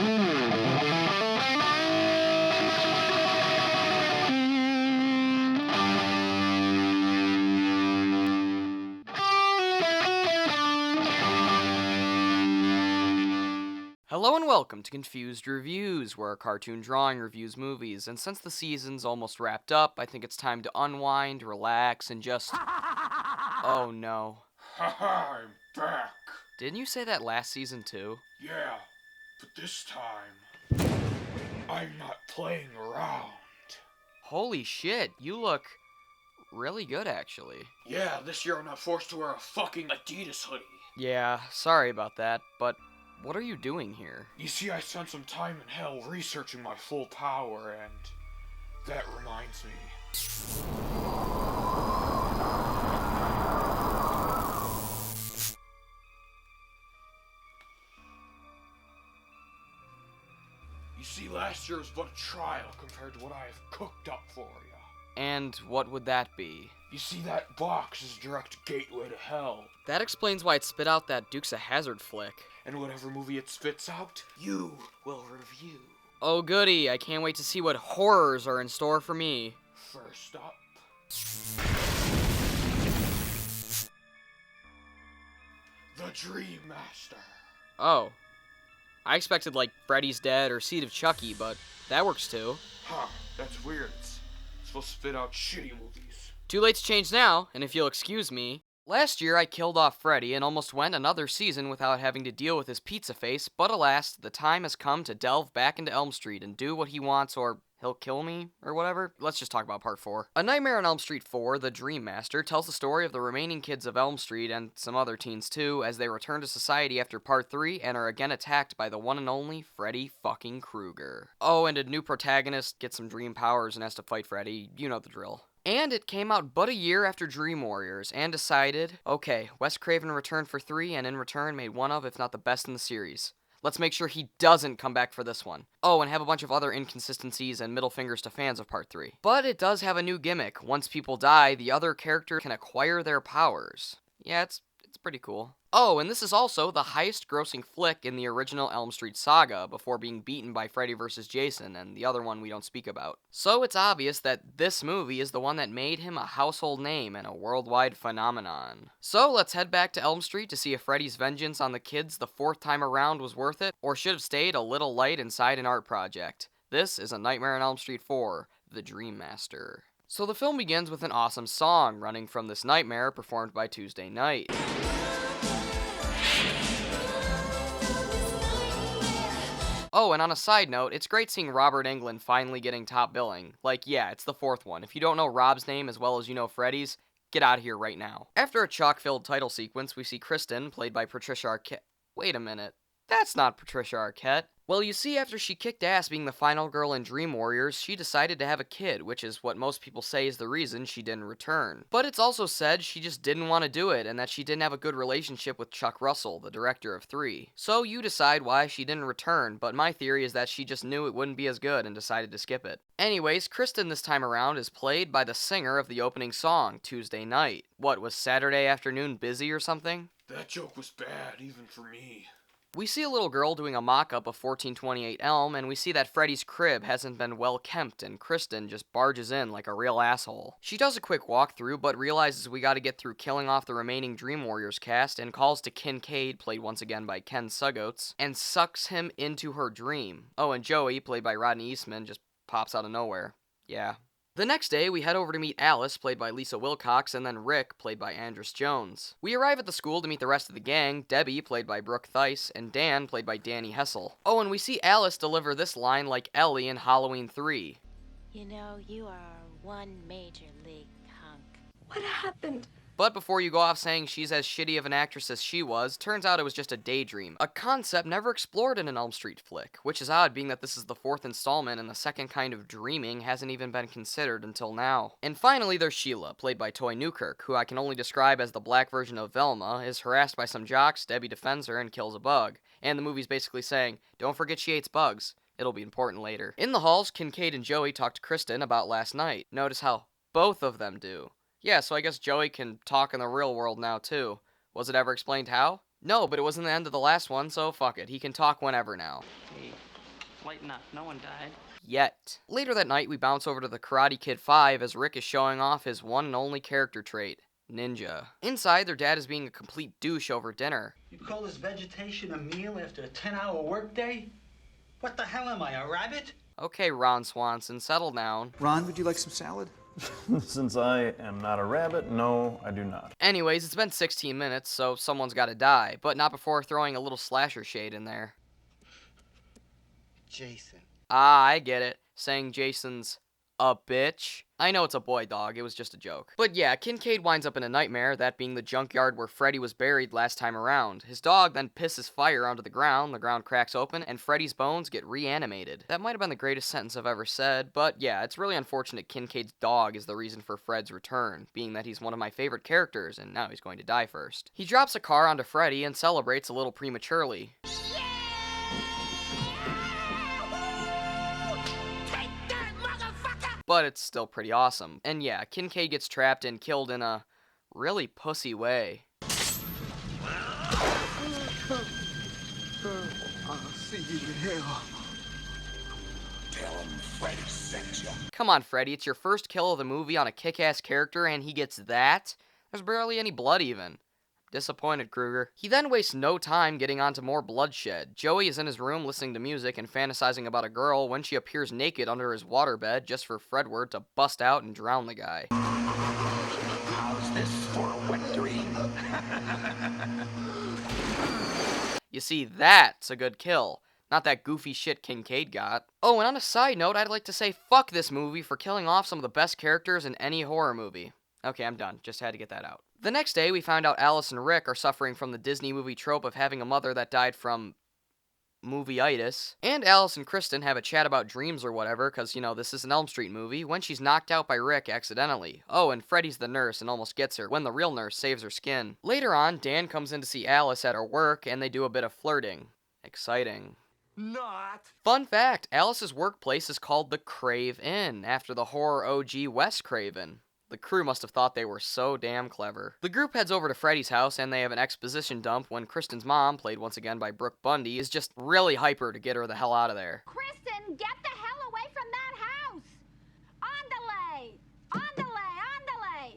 Hello and welcome to Confused Reviews, where our cartoon drawing reviews movies, and since the season's almost wrapped up, I think it's time to unwind, relax, and just... Oh no. Haha, I'm back. Didn't you say that last season too? Yeah, but this time, I'm not playing around. Holy shit, you look really good actually. Yeah, this year I'm not forced to wear a fucking Adidas hoodie. Yeah, sorry about that, but what are you doing here? You see, I spent some time in hell researching my full power, and that reminds me. You see, last year was but a trial compared to what I have cooked up for you. And what would that be? You see, that box is a direct gateway to hell. That explains why it spit out that Dukes of Hazzard flick. And whatever movie it spits out, you will review. Oh goody, I can't wait to see what horrors are in store for me. First up, The Dream Master. Oh. I expected like Freddy's Dead or Seed of Chucky, but that works too. Huh, that's weird. It's supposed to spit out shitty movies. Too late to change now, and if you'll excuse me. Last year I killed off Freddy and almost went another season without having to deal with his pizza face, but alas, the time has come to delve back into Elm Street and do what he wants or he'll kill me, or whatever. Let's just talk about part 4. A Nightmare on Elm Street 4, The Dream Master, tells the story of the remaining kids of Elm Street, and some other teens too, as they return to society after part 3 and are again attacked by the one and only Freddy fucking Krueger. Oh, and a new protagonist gets some dream powers and has to fight Freddy, you know the drill. And it came out but a year after Dream Warriors, and decided, okay, Wes Craven returned for 3, and in return made one of, if not the best in the series. Let's make sure he doesn't come back for this one. Oh, and have a bunch of other inconsistencies and middle fingers to fans of Part 3. But it does have a new gimmick. Once people die, the other character can acquire their powers. Yeah, it's pretty cool. Oh, and this is also the highest grossing flick in the original Elm Street saga, before being beaten by Freddy vs. Jason, and the other one we don't speak about. So it's obvious that this movie is the one that made him a household name and a worldwide phenomenon. So let's head back to Elm Street to see if Freddy's vengeance on the kids the 4th time around was worth it, or should have stayed a little light inside an art project. This is A Nightmare on Elm Street 4, The Dream Master. So the film begins with an awesome song running from this nightmare performed by Tuesday Night. Oh, and on a side note, it's great seeing Robert Englund finally getting top billing. Like, yeah, it's the 4th one. If you don't know Rob's name as well as you know Freddy's, get out of here right now. After a chalk-filled title sequence, we see Kristen, played by Patricia Arquette. Wait a minute. That's not Patricia Arquette. Well, you see, after she kicked ass being the final girl in Dream Warriors, she decided to have a kid, which is what most people say is the reason she didn't return. But it's also said she just didn't want to do it, and that she didn't have a good relationship with Chuck Russell, the director of 3. So you decide why she didn't return, but my theory is that she just knew it wouldn't be as good and decided to skip it. Anyways, Kristen this time around is played by the singer of the opening song, Tuesday Night. What, was Saturday afternoon busy or something? That joke was bad, even for me. We see a little girl doing a mock-up of 1428 Elm, and we see that Freddy's crib hasn't been well kempt, and Kristen just barges in like a real asshole. She does a quick walkthrough, but realizes we gotta get through killing off the remaining Dream Warriors cast, and calls to Kincaid, played once again by Ken Sugoats, and sucks him into her dream. Oh, and Joey, played by Rodney Eastman, just pops out of nowhere. Yeah. The next day, we head over to meet Alice, played by Lisa Wilcox, and then Rick, played by Andrus Jones. We arrive at the school to meet the rest of the gang, Debbie, played by Brooke Theiss, and Dan, played by Danny Hassel. Oh, and we see Alice deliver this line like Ellie in Halloween 3. You know, you are one major league hunk. What happened? But before you go off saying she's as shitty of an actress as she was, turns out it was just a daydream. A concept never explored in an Elm Street flick, which is odd being that this is the 4th installment and the second kind of dreaming hasn't even been considered until now. And finally there's Sheila, played by Toy Newkirk, who I can only describe as the black version of Velma, is harassed by some jocks, Debbie defends her and kills a bug. And the movie's basically saying, don't forget she hates bugs. It'll be important later. In the halls, Kincaid and Joey talk to Kristen about last night. Notice how both of them do. Yeah, so I guess Joey can talk in the real world now, too. Was it ever explained how? No, but it wasn't the end of the last one, so fuck it. He can talk whenever now. Hey, Lighten up. No one died. Yet. Later that night, we bounce over to the Karate Kid 5 as Rick is showing off his one and only character trait, Ninja. Inside, their dad is being a complete douche over dinner. You call this vegetation a meal after a 10-hour workday? What the hell am I, a rabbit? Okay, Ron Swanson, settle down. Ron, would you like some salad? Since I am not a rabbit, no, I do not. Anyways, it's been 16 minutes, so someone's gotta die, but not before throwing a little slasher shade in there. Jason. Ah, I get it. Saying Jason's a bitch. I know it's a boy dog, it was just a joke. But yeah, Kincaid winds up in a nightmare, that being the junkyard where Freddy was buried last time around. His dog then pisses fire onto the ground cracks open, and Freddy's bones get reanimated. That might have been the greatest sentence I've ever said, but yeah, it's really unfortunate Kincaid's dog is the reason for Fred's return, being that he's one of my favorite characters, and now he's going to die first. He drops a car onto Freddy and celebrates a little prematurely. But it's still pretty awesome. And yeah, Kincaid gets trapped and killed in a really pussy way. I'll see you in hell. Tell him Freddy sent you. Come on, Freddy, it's your first kill of the movie on a kick-ass character and he gets that? There's barely any blood even. Disappointed, Krueger. He then wastes no time getting onto more bloodshed. Joey is in his room listening to music and fantasizing about a girl when she appears naked under his waterbed just for Fredward to bust out and drown the guy. How's this for a wet dream? You see, that's a good kill. Not that goofy shit Kincaid got. Oh, and on a side note, I'd like to say fuck this movie for killing off some of the best characters in any horror movie. Okay, I'm done. Just had to get that out. The next day, we found out Alice and Rick are suffering from the Disney movie trope of having a mother that died from movie-itis. And Alice and Kristen have a chat about dreams or whatever, because, you know, this is an Elm Street movie, when she's knocked out by Rick accidentally. Oh, and Freddy's the nurse and almost gets her, when the real nurse saves her skin. Later on, Dan comes in to see Alice at her work, and they do a bit of flirting. Exciting. Not. Fun fact, Alice's workplace is called the Crave Inn, after the horror OG Wes Craven. The crew must have thought they were so damn clever. The group heads over to Freddy's house and they have an exposition dump when Kristen's mom, played once again by Brooke Bundy, is just really hyper to get her the hell out of there. Kristen, get the hell away from that house! On delay!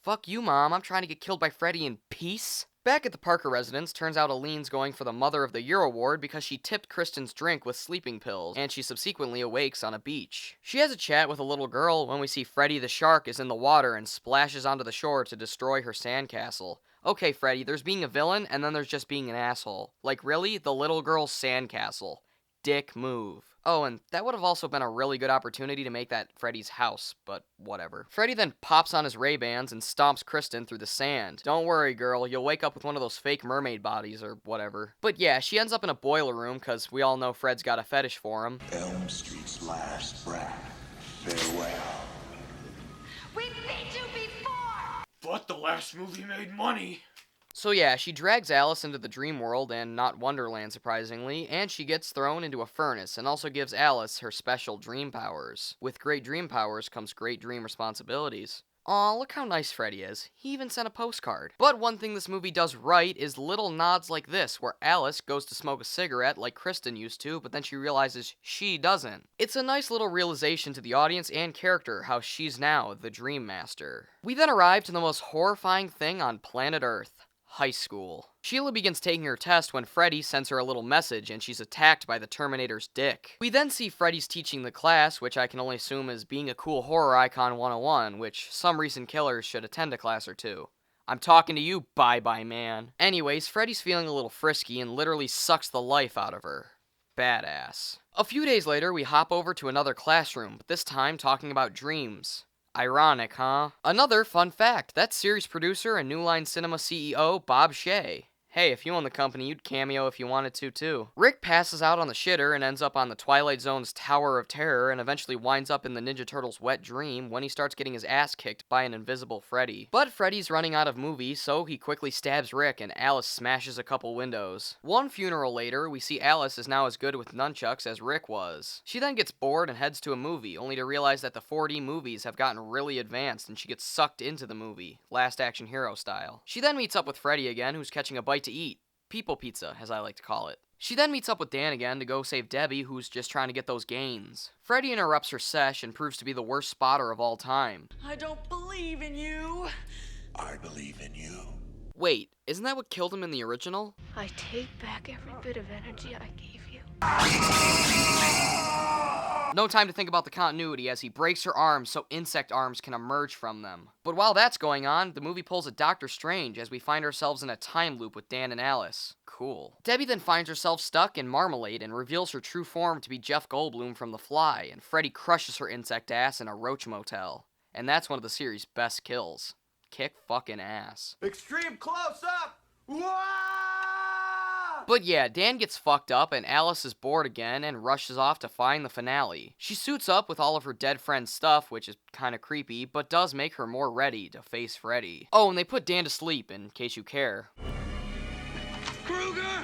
Fuck you, Mom. I'm trying to get killed by Freddy in peace. Back at the Parker residence, turns out Aline's going for the Mother of the Year award because she tipped Kristen's drink with sleeping pills, and she subsequently awakes on a beach. She has a chat with a little girl when we see Freddy the shark is in the water and splashes onto the shore to destroy her sandcastle. Okay, Freddy, there's being a villain, and then there's just being an asshole. Like, really? The little girl's sandcastle. Dick move. Oh, and that would have also been a really good opportunity to make that Freddy's house, but whatever. Freddy then pops on his Ray-Bans and stomps Kristen through the sand. Don't worry, girl, you'll wake up with one of those fake mermaid bodies or whatever. But yeah, she ends up in a boiler room because we all know Fred's got a fetish for him. Elm Street's last breath. Farewell. We beat you before! But the last movie made money. So yeah, she drags Alice into the dream world, and not Wonderland surprisingly, and she gets thrown into a furnace, and also gives Alice her special dream powers. With great dream powers comes great dream responsibilities. Aw, look how nice Freddy is. He even sent a postcard. But one thing this movie does right is little nods like this, where Alice goes to smoke a cigarette like Kristen used to, but then she realizes she doesn't. It's a nice little realization to the audience and character how she's now the Dream Master. We then arrive to the most horrifying thing on planet Earth. High school. Sheila begins taking her test when Freddy sends her a little message and she's attacked by the Terminator's dick. We then see Freddy's teaching the class, which I can only assume is being a cool horror icon 101, which some recent killers should attend a class or two. I'm talking to you, bye-bye man. Anyways, Freddy's feeling a little frisky and literally sucks the life out of her. Badass. A few days later, we hop over to another classroom, but this time talking about dreams. Ironic, huh? Another fun fact, that's series producer and New Line Cinema CEO Bob Shea. Hey, if you own the company, you'd cameo if you wanted to, too. Rick passes out on the shitter and ends up on the Twilight Zone's Tower of Terror and eventually winds up in the Ninja Turtles' wet dream when he starts getting his ass kicked by an invisible Freddy. But Freddy's running out of movies, so he quickly stabs Rick and Alice smashes a couple windows. One funeral later, we see Alice is now as good with nunchucks as Rick was. She then gets bored and heads to a movie, only to realize that the 4D movies have gotten really advanced and she gets sucked into the movie, Last Action Hero style. She then meets up with Freddy again, who's catching a bite to eat. People pizza, as I like to call it. She then meets up with Dan again to go save Debbie, who's just trying to get those gains. Freddy interrupts her sesh and proves to be the worst spotter of all time. I don't believe in you. I believe in you. Wait, isn't that what killed him in the original? I take back every bit of energy I gave you. No time to think about the continuity as he breaks her arms so insect arms can emerge from them. But while that's going on, the movie pulls a Doctor Strange as we find ourselves in a time loop with Dan and Alice. Cool. Debbie then finds herself stuck in marmalade and reveals her true form to be Jeff Goldblum from The Fly, and Freddy crushes her insect ass in a roach motel. And that's one of the series' best kills. Kick fucking ass. Extreme close up! Whoa! But yeah, Dan gets fucked up and Alice is bored again and rushes off to find the finale. She suits up with all of her dead friend's stuff, which is kinda creepy, but does make her more ready to face Freddy. Oh, and they put Dan to sleep, in case you care. Krueger!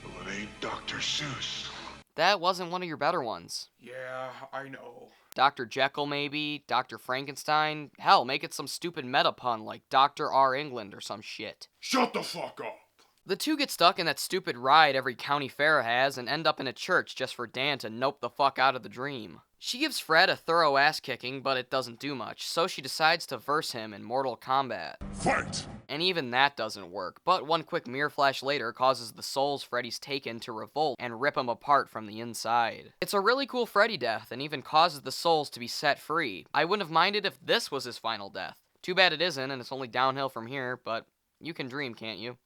Well, it ain't Dr. Seuss. That wasn't one of your better ones. Yeah, I know. Dr. Jekyll, maybe? Dr. Frankenstein? Hell, make it some stupid meta pun like Dr. R. England or some shit. Shut the fuck up! The two get stuck in that stupid ride every county fair has and end up in a church just for Dan to nope the fuck out of the dream. She gives Fred a thorough ass kicking, but it doesn't do much, so she decides to verse him in Mortal Kombat. Fight! And even that doesn't work, but one quick mirror flash later causes the souls Freddy's taken to revolt and rip him apart from the inside. It's a really cool Freddy death and even causes the souls to be set free. I wouldn't have minded if this was his final death. Too bad it isn't, and it's only downhill from here, but you can dream, can't you?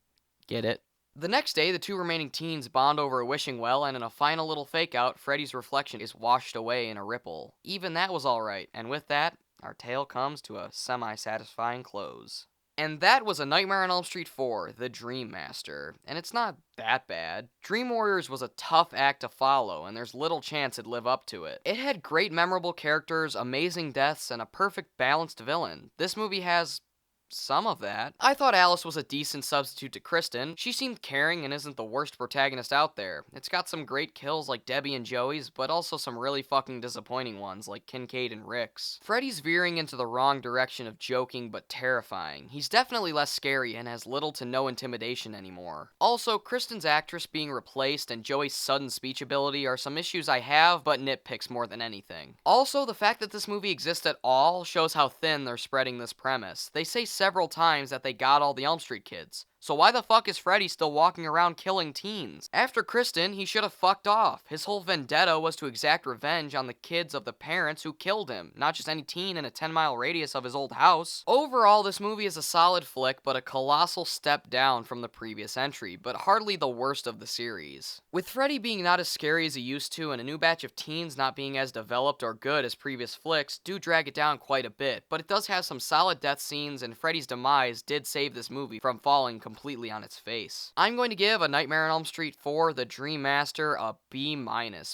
Get it? The next day, the two remaining teens bond over a wishing well, and in a final little fake-out, Freddy's reflection is washed away in a ripple. Even that was alright, and with that, our tale comes to a semi-satisfying close. And that was A Nightmare on Elm Street 4, The Dream Master. And it's not that bad. Dream Warriors was a tough act to follow, and there's little chance it'd live up to it. It had great memorable characters, amazing deaths, and a perfect balanced villain. This movie has some of that. I thought Alice was a decent substitute to Kristen. She seemed caring and isn't the worst protagonist out there. It's got some great kills like Debbie and Joey's, but also some really fucking disappointing ones like Kincaid and Rick's. Freddy's veering into the wrong direction of joking but terrifying. He's definitely less scary and has little to no intimidation anymore. Also, Kristen's actress being replaced and Joey's sudden speech ability are some issues I have, but nitpicks more than anything. Also, the fact that this movie exists at all shows how thin they're spreading this premise. They say several times that they got all the Elm Street kids. So why the fuck is Freddy still walking around killing teens? After Kristen, he should have fucked off. His whole vendetta was to exact revenge on the kids of the parents who killed him, not just any teen in a 10-mile radius of his old house. Overall, this movie is a solid flick, but a colossal step down from the previous entry, but hardly the worst of the series. With Freddy being not as scary as he used to, and a new batch of teens not being as developed or good as previous flicks, do drag it down quite a bit, but it does have some solid death scenes, and Freddy's demise did save this movie from falling completely on its face. I'm going to give A Nightmare on Elm Street 4, The Dream Master, a B-,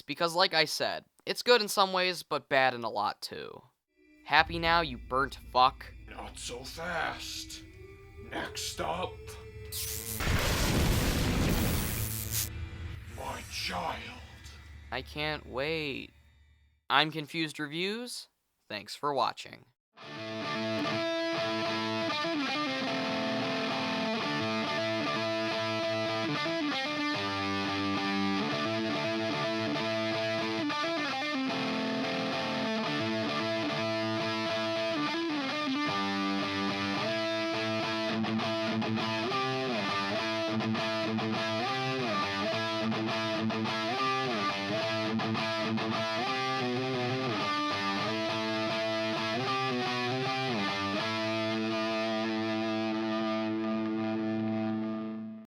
because like I said, it's good in some ways, but bad in a lot too. Happy now, you burnt fuck? Not so fast. Next up... my child. I can't wait. I'm Confused Reviews. Thanks for watching.